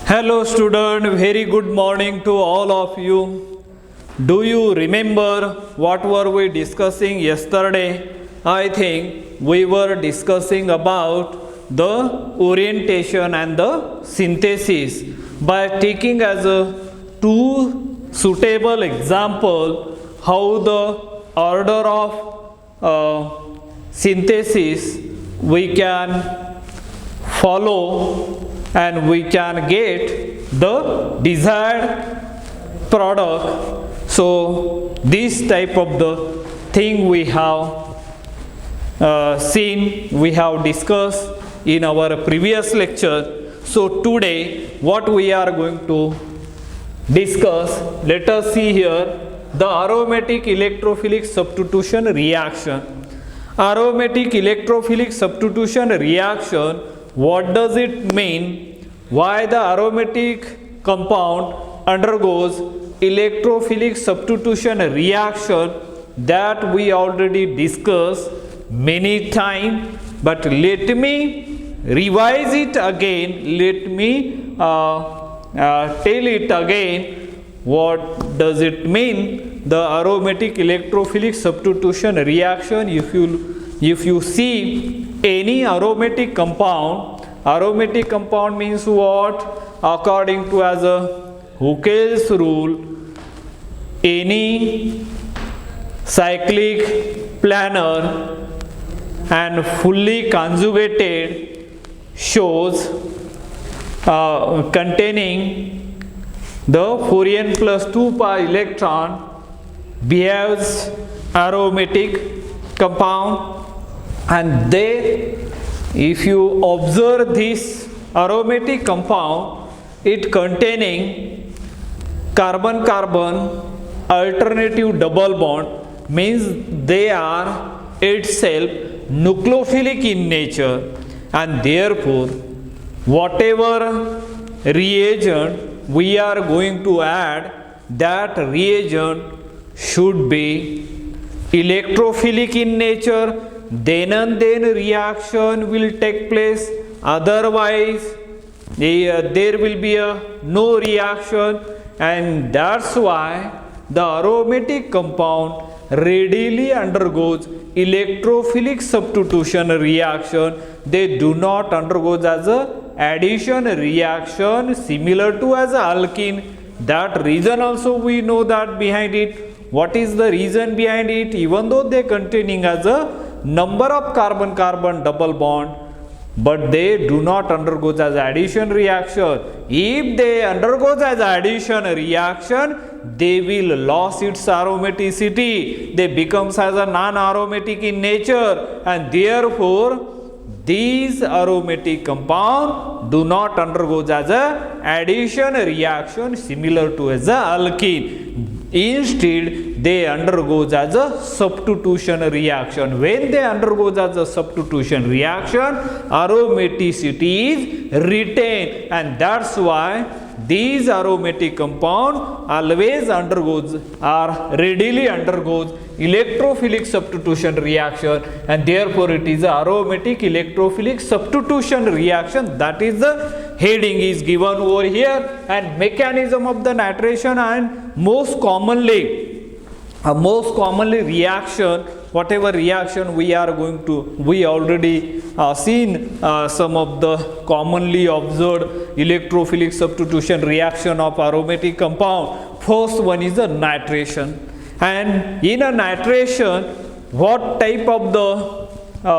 Hello student, very good morning to all of you. Do you remember what were we discussing yesterday? I think we were discussing about the orientation and the synthesis by taking as a two suitable example how the order of synthesis we can follow and we can get the desired product. So this type of the thing we have seen, we have discussed in our previous lecture. So today what we are going to discuss, let us see here the aromatic electrophilic substitution reaction. Aromatic electrophilic substitution reaction, what does it mean? Why the aromatic compound undergoes electrophilic substitution reaction, that we already discussed many times, but let me revise it again. Let me tell it again. What does it mean? The aromatic electrophilic substitution reaction, if you see any aromatic compound means what? According to as a Huckel's rule, any cyclic planar and fully conjugated shows containing the 4n plus 2 pi electron behaves aromatic compound, and they, if you observe this aromatic compound, it containing carbon-carbon alternative double bond, means they are itself nucleophilic in nature, and therefore whatever reagent we are going to add, that reagent should be electrophilic in nature, then and then reaction will take place, otherwise there will be no reaction. And that's why the aromatic compound readily undergoes electrophilic substitution reaction. They do not undergo as a addition reaction similar to as a alkene. That reason also we know that behind it. What is the reason behind it? Even though they containing as a number of carbon-carbon double bond, but they do not undergo as addition reaction. If they undergo as addition reaction, they will lose its aromaticity. They becomes as a non-aromatic in nature, and therefore these aromatic compound do not undergo as a addition reaction similar to as a alkene. Instead, they undergo as a substitution reaction. When they undergo as a substitution reaction, aromaticity is retained, and that's why these aromatic compound always undergoes or readily undergoes electrophilic substitution reaction, and therefore it is a aromatic electrophilic substitution reaction. That is the heading is given over here. And mechanism of the nitration, and most commonly reaction, whatever reaction we are going to, we already seen some of the commonly observed electrophilic substitution reaction of aromatic compound. First one is the nitration, and in a nitration, what type of the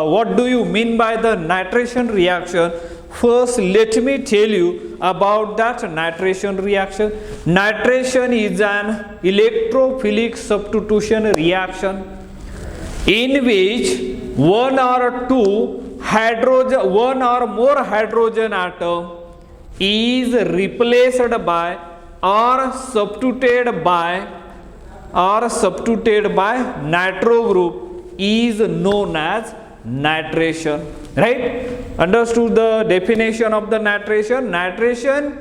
what do you mean by the nitration reaction? First, let me tell you about that nitration reaction. Nitration is an electrophilic substitution reaction in which one or more hydrogen atom is replaced by or substituted by nitro group is known as nitration. Right? Understood the definition of the nitration? Nitration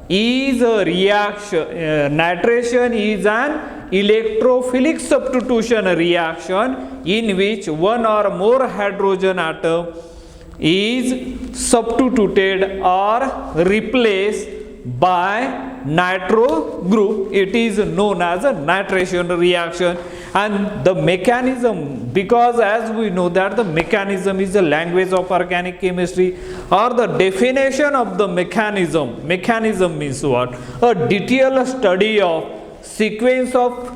is a reaction. Nitration is an electrophilic substitution reaction in which one or more hydrogen atom is substituted or replaced by nitro group, it is known as a nitration reaction. And the mechanism, because as we know that the mechanism is the language of organic chemistry, or the definition of the mechanism means what? A detailed study of sequence of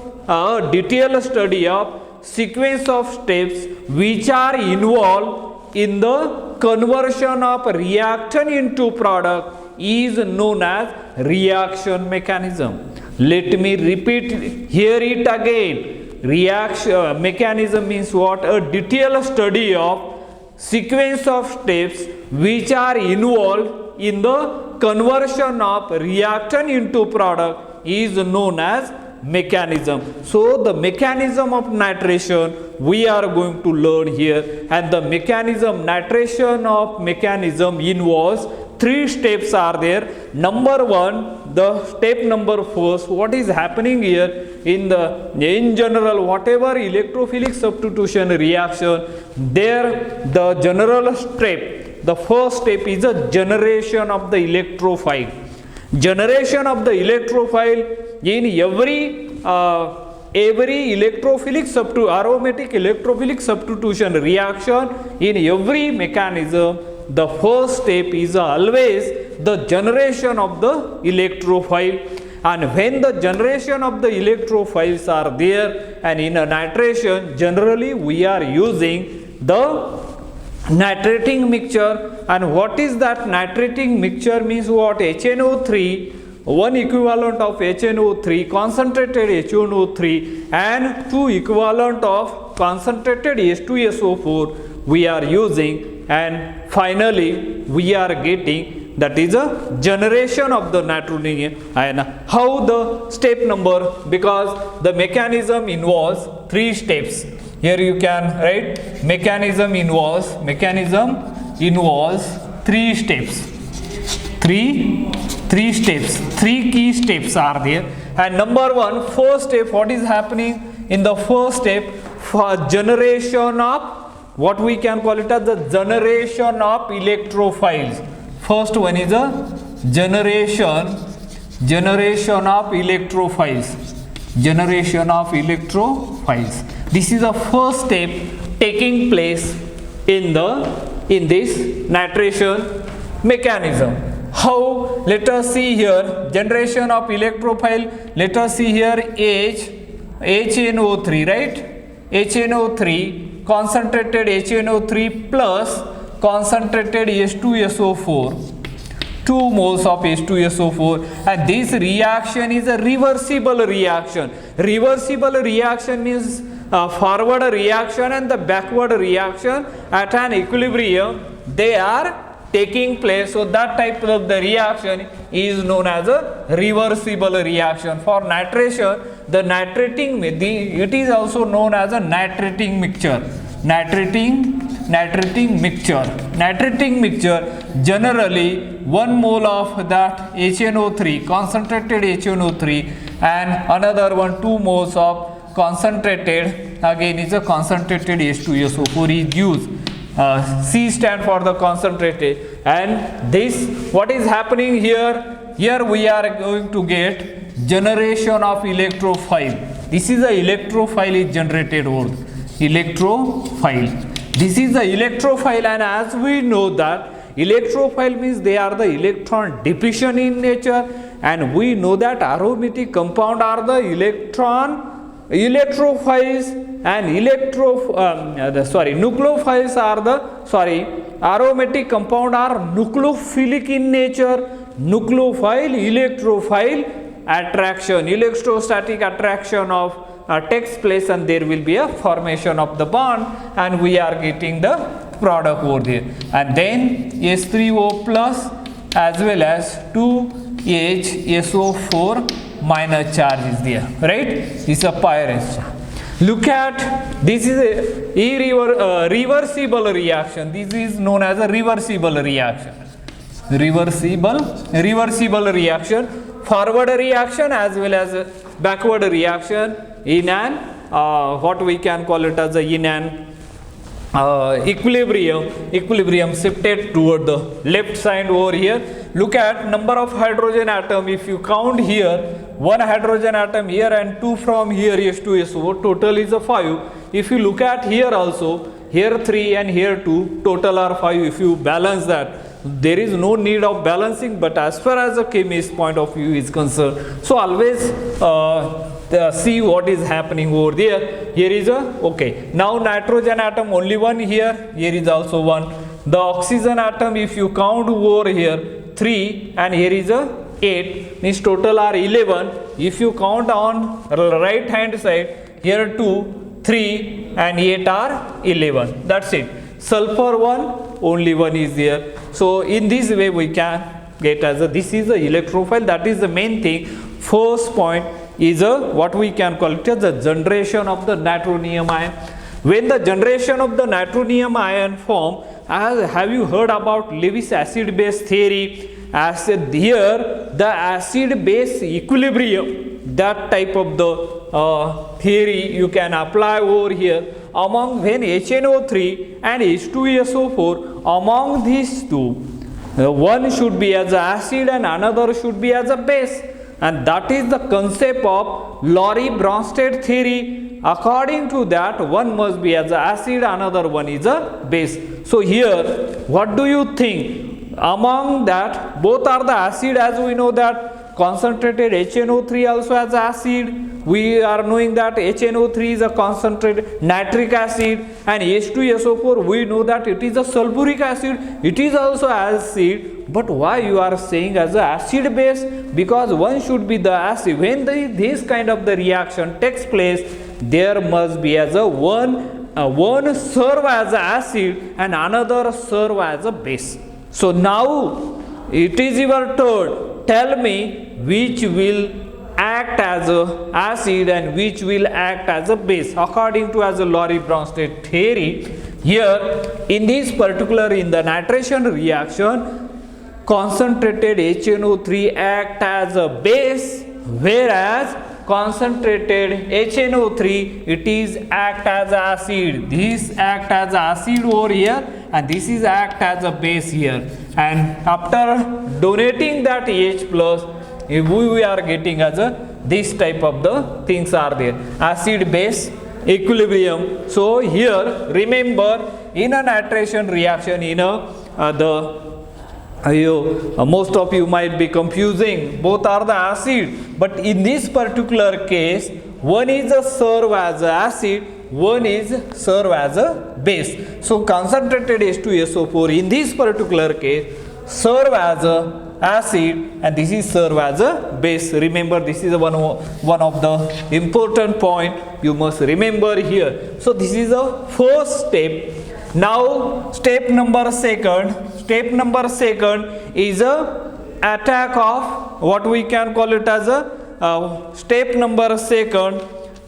steps which are involved in the conversion of reactant into product is known as reaction mechanism. Let me repeat, hear it again. Reaction mechanism means what? A detailed study of sequence of steps which are involved in the conversion of reactant into product is known as mechanism. So the mechanism of nitration we are going to learn here, and the nitration of mechanism involves 3 steps are there. Number 1, the step number first, what is happening here in general, whatever electrophilic substitution reaction, there the general step, the first step is a generation of the electrophile. Generation of the electrophile in every aromatic electrophilic substitution reaction, in every mechanism, the first step is always the generation of the electrophile. And when the generation of the electrophiles are there, and in a nitration, generally we are using the nitrating mixture. And what is that nitrating mixture means what? HNO3, one equivalent of HNO3, concentrated HNO3, and 2 equivalent of concentrated H2SO4 we are using, and finally we are getting, that is a generation of the nitrogen. And how the step number, because the mechanism involves 3 steps. Here you can write mechanism involves 3 steps. 3 steps, 3 key steps are there. And number 1, first step, what is happening in the first step? For generation of, what we can call it as the generation of electrophiles. First one is a generation of electrophiles. This is the first step taking place in this nitration mechanism. How? Let us see here, generation of electrophile. Let us see here HNO3, right? HNO3, concentrated HNO3 plus concentrated H2SO4, 2 moles of H2SO4, and this reaction is a reversible reaction. Reversible reaction means forward reaction and the backward reaction at an equilibrium, they are taking place. So that type of the reaction is known as a reversible reaction. For nitration, the nitrating, it is also known as a nitrating mixture. Nitrating mixture, generally 1 mole of that HNO3, concentrated HNO3, and another 2 moles of concentrated, again is a concentrated H2SO4 is used. C stand for the concentrated. And this, what is happening here? Here we are going to get generation of electrophile. This is the electrophile is generated over. Electrophile. This is the electrophile, and as we know that electrophile means they are the electron deficient in nature, and we know that aromatic compound are the electrophiles, and nucleophiles are the aromatic compound are nucleophilic in nature. Nucleophile, electrophile attraction, electrostatic attraction of takes place, and there will be a formation of the bond, and we are getting the product over there. And then H3O plus as well as 2HSO4 minus charge is there, right? This is a Pyrrhus. Look at, this is a reversible reaction. This is known as a reversible reaction. Reversible reaction, forward reaction as well as backward reaction in an what we can call it as a in an equilibrium shifted toward the left side over here. Look at number of hydrogen atom. If you count here, one hydrogen atom here and two from here, H2SO, total is a 5. If you look at here also, here 3 and here 2, total are 5. If you balance that, there is no need of balancing, but as far as a chemist point of view is concerned, so always see what is happening over there. Here is a, okay, now nitrogen atom only one here, here is also one. The oxygen atom, if you count over here, 3 and here is a 8, means total are 11. If you count on right hand side, here 2, 3 and 8 are 11. That's it. Sulfur 1, only 1 is there. So in this way we can get as a, this is a electrophile. That is the main thing. First point is a, what we can call it as the generation of the nitronium ion. When the generation of the nitronium ion form, have you heard about Lewis acid base theory? As here the acid base equilibrium, that type of the theory you can apply over here. Among when HNO3 and H2SO4, among these two, one should be as an acid and another should be as a base, and that is the concept of Lorry-Bronsted theory. According to that, one must be as an acid, another one is a base. So here, what do you think? Among that, both are the acid, as we know that concentrated HNO3 also as acid. We are knowing that HNO3 is a concentrated nitric acid, and H2SO4 we know that it is a sulfuric acid, it is also acid. But why you are saying as a acid base? Because one should be the acid. When this kind of the reaction takes place, there must be as a one serve as a acid and another serve as a base. So now it is your turn. Tell me which will act as a acid and which will act as a base according to as a Lorry-Bronsted theory. Here in this particular, in the nitration reaction, concentrated HNO3 act as a base, whereas concentrated HNO3 it is act as acid. This act as acid over here and this is act as a base here, and after donating that H plus, we are getting as a this type of the things are there, acid base equilibrium. So here remember, in a nitration reaction, in a most of you might be confusing, both are the acid, but in this particular case one is a serve as a acid, one is serve as a base. So concentrated H2SO4 in this particular case serve as a acid and this is serve as a base. Remember, this is one of the important point you must remember here. So this is the first step. Now step number second is a attack of, what we can call it as a step number second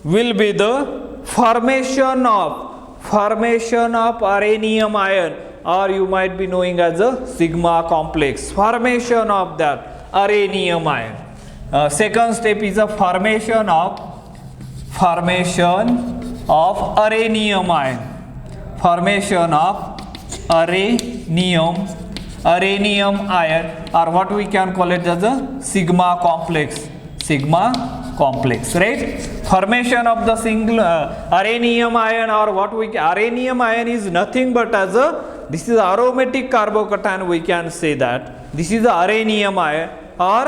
will be the formation of aranium ion, or you might be knowing as a sigma complex. Formation of that aranium ion. Second step is a formation of aranium ion. Formation of aranium ion, or what we can call it as a sigma complex, right? Formation of the single aranium ion, or what we aranium ion is nothing but as a, this is aromatic carbocation, we can say that this is the aranium ion, or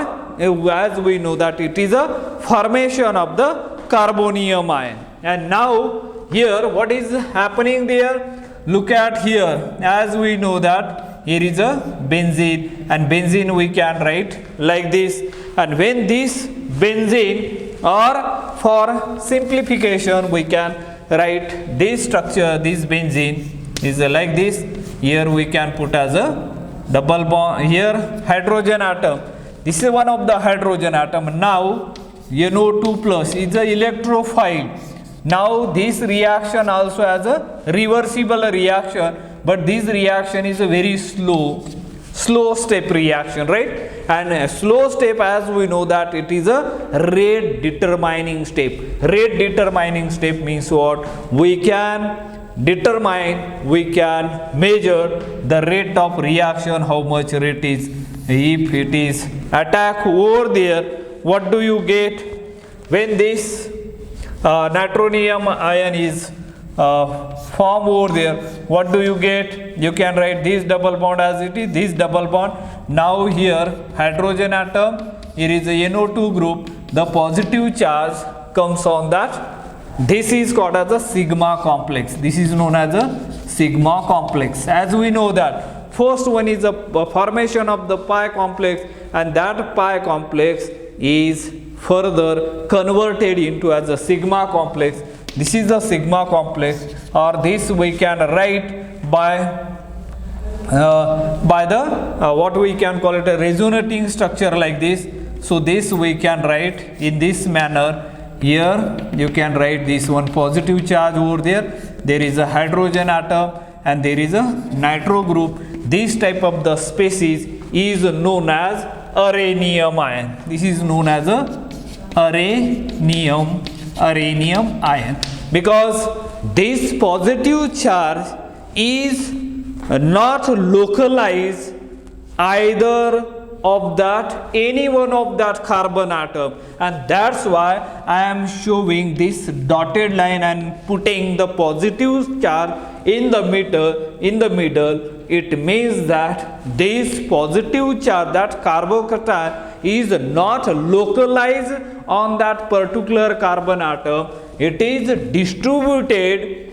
as we know that it is a formation of the carbonium ion. And now here what is happening there? Look at here, as we know that here is a benzene, and benzene we can write like this, and when this benzene, or for simplification we can write this structure, this benzene is like this. Here we can put as a double bond, here hydrogen atom, this is one of the hydrogen atom. Now NO2 plus is a electrophile. Now this reaction also has a reversible reaction, but this reaction is a very slow step reaction, right? And a slow step, as we know that it is a rate determining step. Rate determining step means what? We can determine, we can measure the rate of reaction, how much rate is, if it is attack over there, what do you get when this nitronium ion is form over there, what do you get? You can write this double bond as it is, this double bond. Now here hydrogen atom, here is a NO2 group, the positive charge comes on that. This is called as a sigma complex. This is known as a sigma complex. As we know that first one is a formation of the pi complex, and that pi complex is further converted into as a sigma complex. This is the sigma complex, or this we can write by the what we can call it a resonating structure like this. So this we can write in this manner. Here you can write this one positive charge over there. There is a hydrogen atom and there is a nitro group. This type of the species is known as uranium ion. This is known as a uranium ion, because this positive charge is not localized either of that any one of that carbon atom, and that's why I am showing this dotted line and putting the positive charge in the middle. It means that this positive charge, that carbocation, is not localized on that particular carbon atom. It is distributed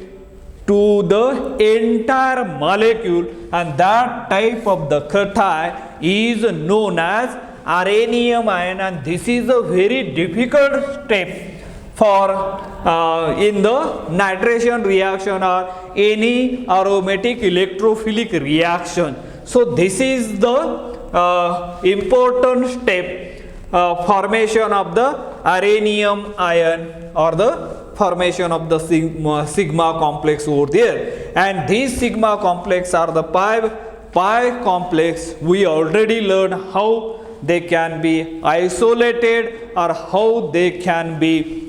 to the entire molecule, and that type of the cation is known as uranium ion, and this is a very difficult step for in the nitration reaction or any aromatic electrophilic reaction. So this is the important step, formation of the uranium ion or the formation of the sigma complex over there. And these sigma complex are the pi complex. We already learned how they can be isolated or how they can be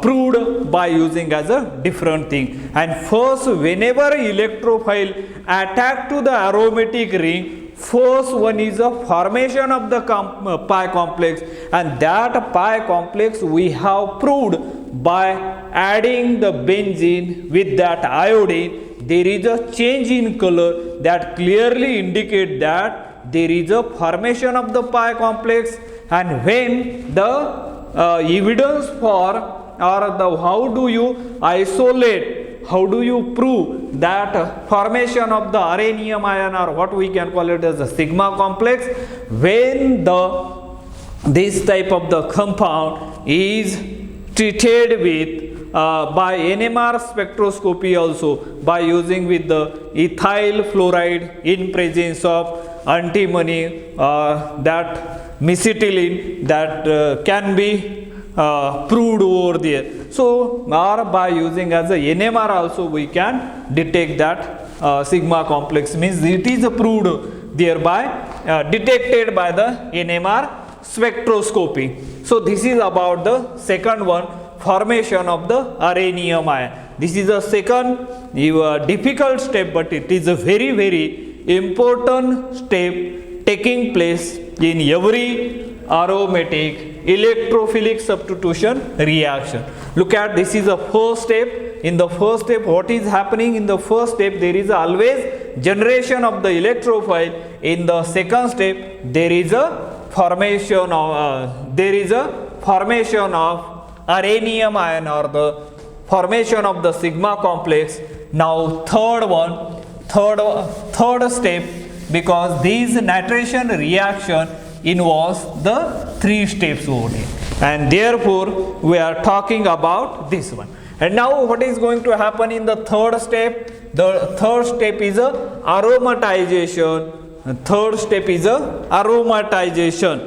proved by using as a different thing. And first, whenever electrophile attack to the aromatic ring, first one is a formation of the pi complex, and that pi complex we have proved by adding the benzene with that iodine. There is a change in color that clearly indicate that there is a formation of the pi complex. And when the evidence for or the how do you isolate, how do you prove that formation of the uranium ion, or what we can call it as a sigma complex, when this type of the compound is treated with by NMR spectroscopy, also by using with the ethyl fluoride in presence of antimony, that mesitylene, that can be proved over there. So or by using as a NMR also we can detect that sigma complex, means it is proved thereby detected by the NMR spectroscopy. So this is about the second one, formation of the uranium ion. This is a second difficult step, but it is a very, very important step taking place in every aromatic electrophilic substitution reaction. Look at, this is the first step. In the first step, what is happening? In the first step, there is always generation of the electrophile. In the second step, there is a formation of uranium ion, or the formation of the sigma complex. Now third step, because this nitration reaction involves the three steps only, and therefore we are talking about this one. And now what is going to happen in the third step? The third step is a aromatization. Third step is a aromatization.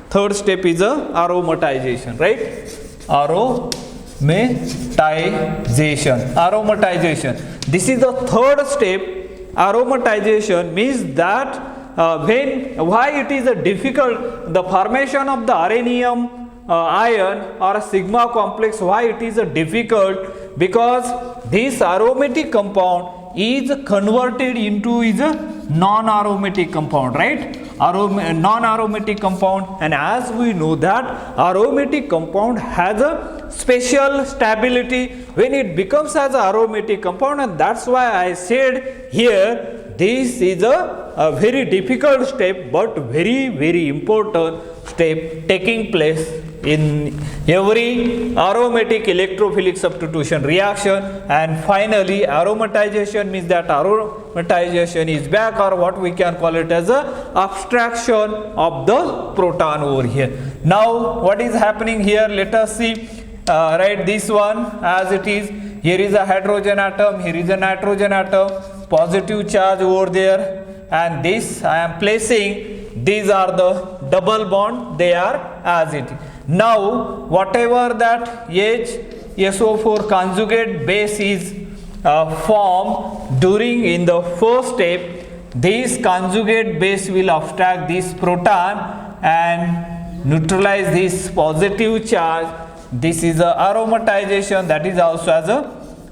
Third step is a aromatization, right? Aromatization. This is the third step. Aromatization means that why it is a difficult, the formation of the uranium ion or a sigma complex, why it is a difficult, because this aromatic compound is converted into is a non-aromatic compound, right? Non-aromatic compound, and as we know that aromatic compound has a special stability when it becomes as a aromatic compound, and that's why I said here this is a very difficult step but very important step taking place in every aromatic electrophilic substitution reaction. And finally aromatization means that aromatization is back, or what we can call it as a abstraction of the proton over here. Now what is happening here, let us see. Write this one as it is. Here is a hydrogen atom, here is a nitrogen atom, positive charge over there, and this I am placing, these are the double bond, they are as it is. Now whatever that HSO4 conjugate base is formed during in the first step, this conjugate base will abstract this proton and neutralize this positive charge. This is a aromatization, that is also as a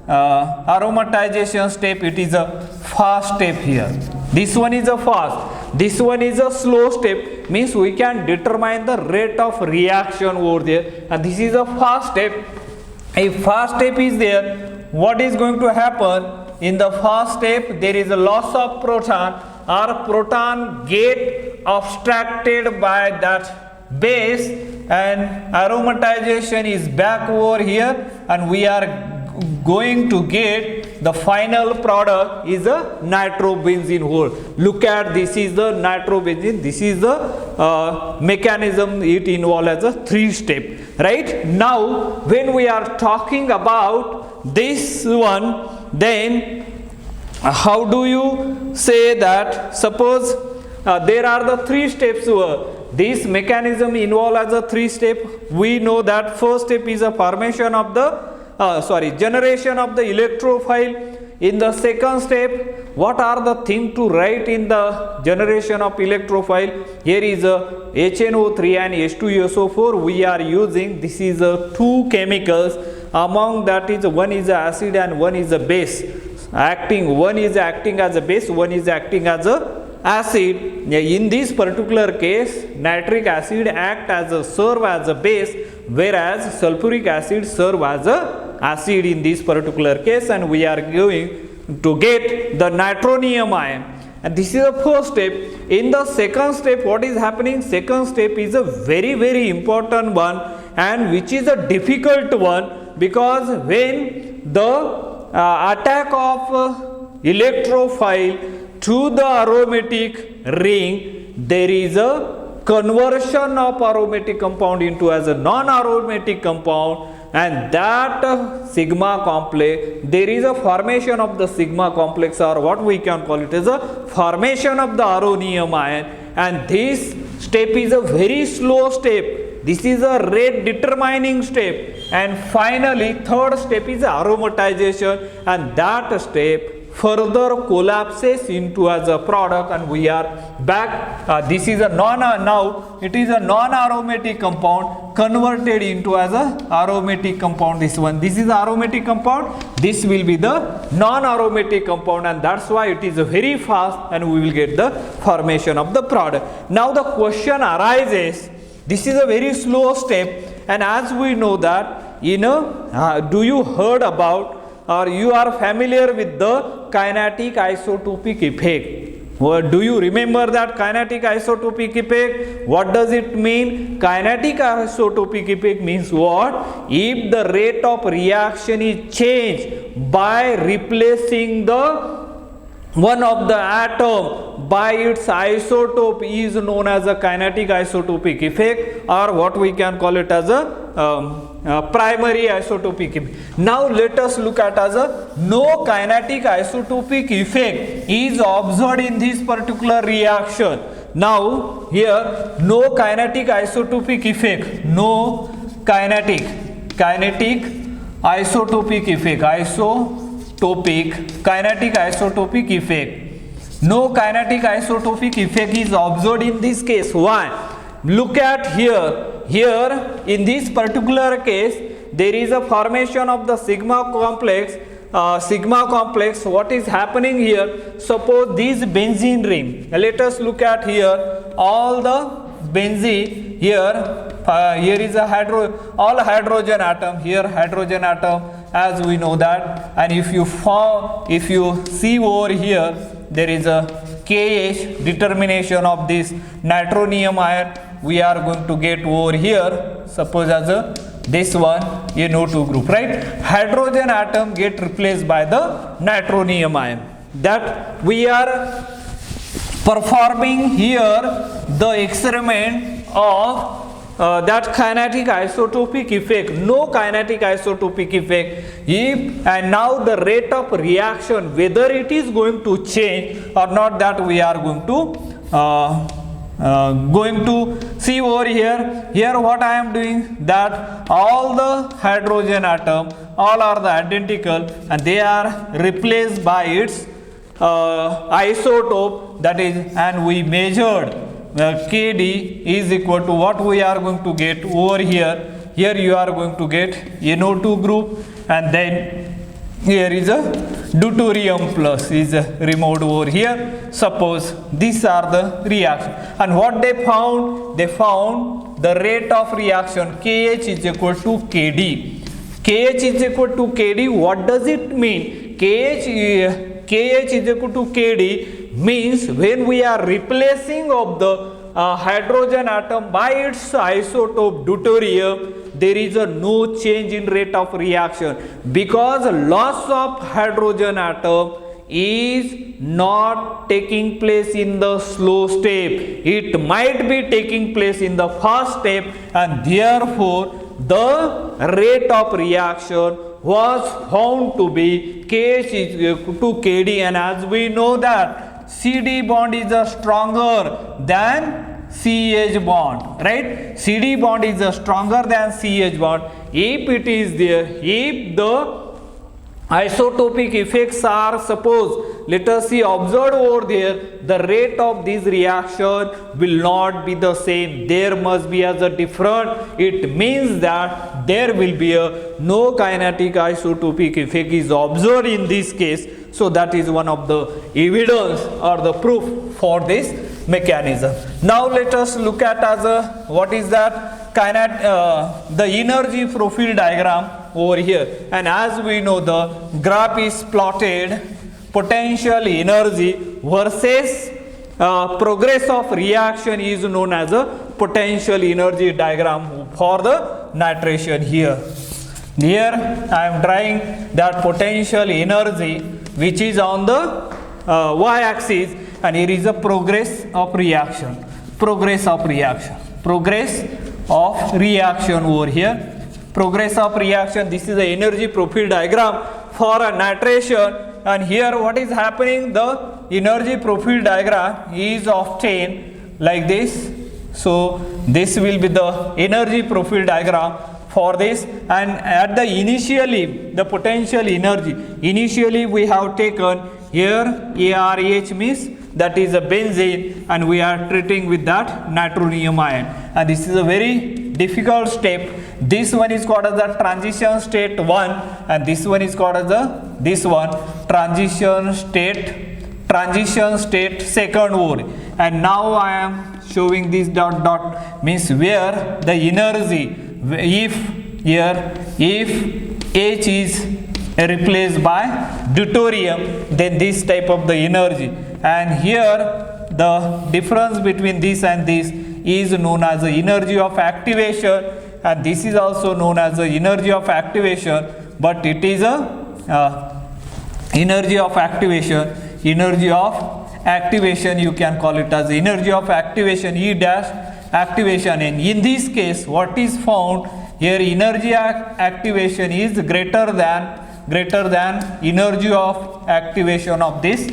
aromatization step. It is a fast step here. This one is a fast, this one is a slow step, means we can determine the rate of reaction over there, and this is a fast step. A fast step is there, what is going to happen in the fast step? There is a loss of proton, or proton get abstracted by that base, and aromatization is back over here, and we are going to get the final product is a nitrobenzene whole. Look at, this is the nitrobenzene, this is the mechanism it involves as a 3-step, right? Now when we are talking about this one, then how do you say that, suppose there are the 3 steps this mechanism involves as a 3-step. We know that first step is a formation of the generation of the electrophile. In the second step, what are the things to write in the generation of electrophile? Here is a HNO3 and H2SO4 we are using. This is 2 chemicals, among that is one is a acid and one is a base acting. One is acting as a base, one is acting as a acid. In this particular case, nitric acid serve as a base, whereas sulfuric acid serve as a acid in this particular case, and we are going to get the nitronium ion. And this is the first step. In the second step, what is happening? Second step is a very important one, and which is a difficult one, because when the attack of electrophile to the aromatic ring, there is a conversion of aromatic compound into as a non-aromatic compound, and that sigma complex, there is a formation of the sigma complex, or what we can call it as a formation of the aronium ion, and this step is a very slow step. This is a rate determining step, and finally third step is aromatization, and that step further collapses into as a product, and we are back. This is a now it is a non-aromatic compound converted into as a aromatic compound. This is aromatic compound, this will be the non-aromatic compound, and that's why it is very fast, and we will get the formation of the product. Now the question arises, this is a very slow step, and as we know that, do you heard about or you are familiar with the kinetic isotopic effect? Do you remember that kinetic isotopic effect? What does it mean? Kinetic isotopic effect means what? If the rate of reaction is changed by replacing the one of the atom by its isotope is known as a kinetic isotopic effect, or what we can call it as a primary isotopic effect. Now let us look at as a no kinetic isotopic effect is observed in this particular reaction. Now here no kinetic isotopic effect, no kinetic isotopic effect, kinetic isotopic effect. No kinetic isotopic effect is observed in this case. Why? Look at here in this particular case, there is a formation of the sigma complex. What is happening here? Suppose this benzene ring. Let us look at here all the benzene here. Here is a all hydrogen atom. Here hydrogen atom, as we know that. And if you see over here, there is a KH determination of this nitronium ion. We are going to get over here. Suppose as a this one NO2 group, right? Hydrogen atom get replaced by the nitronium ion. That we are performing here the experiment of that kinetic isotopic effect. No kinetic isotopic effect. And now the rate of reaction, whether it is going to change or not, that we are going to see over here. Here what I am doing, that all the hydrogen atom, all are the identical, and they are replaced by its isotope, that is, and we measured Kd is equal to what we are going to get over here. Here you are going to get NO2 group, and then here is a deuterium plus is removed over here. Suppose these are the reaction, and what they found the rate of reaction KH is equal to Kd. KH is equal to Kd. What does it mean? KH is equal to Kd means when we are replacing of the hydrogen atom by its isotope deuterium, there is no change in rate of reaction, because loss of hydrogen atom is not taking place in the slow step. It might be taking place in the fast step, and therefore the rate of reaction was found to be KH is equal to Kd. And as we know that CD bond is stronger than CH bond, right? CD bond is stronger than CH bond. If it is there, if the isotopic effects are, suppose, let us see, observed over there, the rate of this reaction will not be the same. There must be as a different. It means that there will be no kinetic isotopic effect is observed in this case. So that is one of the evidence or the proof for this mechanism. Now let us look at as what is that the energy profile diagram over here. And as we know, the graph is plotted potential energy versus progress of reaction is known as a potential energy diagram for the nitration. Here I am drawing that potential energy which is on the y-axis, and here is a progress of reaction over here. Progress of reaction, this is the energy profile diagram for a nitration. And here what is happening, the energy profile diagram is obtained like this. So this will be the energy profile diagram for this. And at the initially, the potential energy, initially we have taken here ARH means that is a benzene, and we are treating with that nitronium ion. And this is a very difficult step. This one is called as the transition state 1, and this one is called as the transition state second over. And now I am showing this dot means where the energy, if H is replaced by deuterium, then this type of the energy. And here the difference between this and this is known as the energy of activation, and this is also known as the energy of activation, but it is a energy of activation, you can call it as energy of activation, E dash activation. And in this case what is found here, energy activation is greater than energy of activation of this.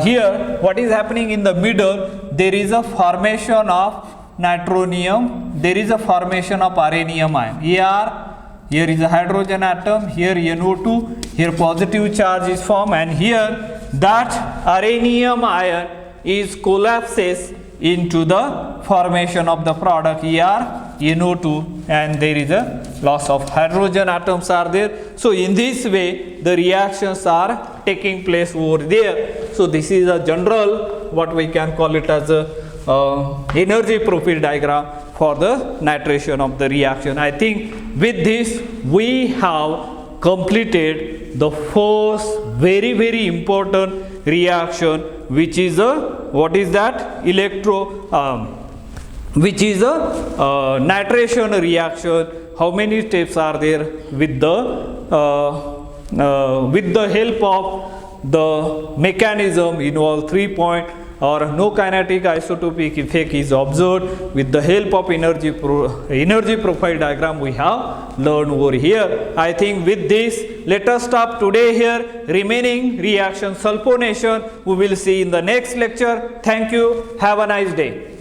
Here what is happening in the middle, there is a formation of nitronium, there is a formation of rhenium ion. Here is a hydrogen atom, here NO2, here positive charge is formed, and here that rhenium ion is collapses into the formation of the product NO2, and there is a loss of hydrogen atoms are there. So in this way the reactions are taking place over there. So this is a general, what we can call it as a energy profile diagram for the nitration of the reaction. I think with this we have completed the first very important reaction, which is a, what is that, which is a nitration reaction. How many steps are there? With the help of the mechanism involved 3 point, or no kinetic isotopic effect is observed. With the help of energy profile diagram we have learned over here. I think with this let us stop today here. Remaining reaction sulfonation we will see in the next lecture. Thank you. Have a nice day.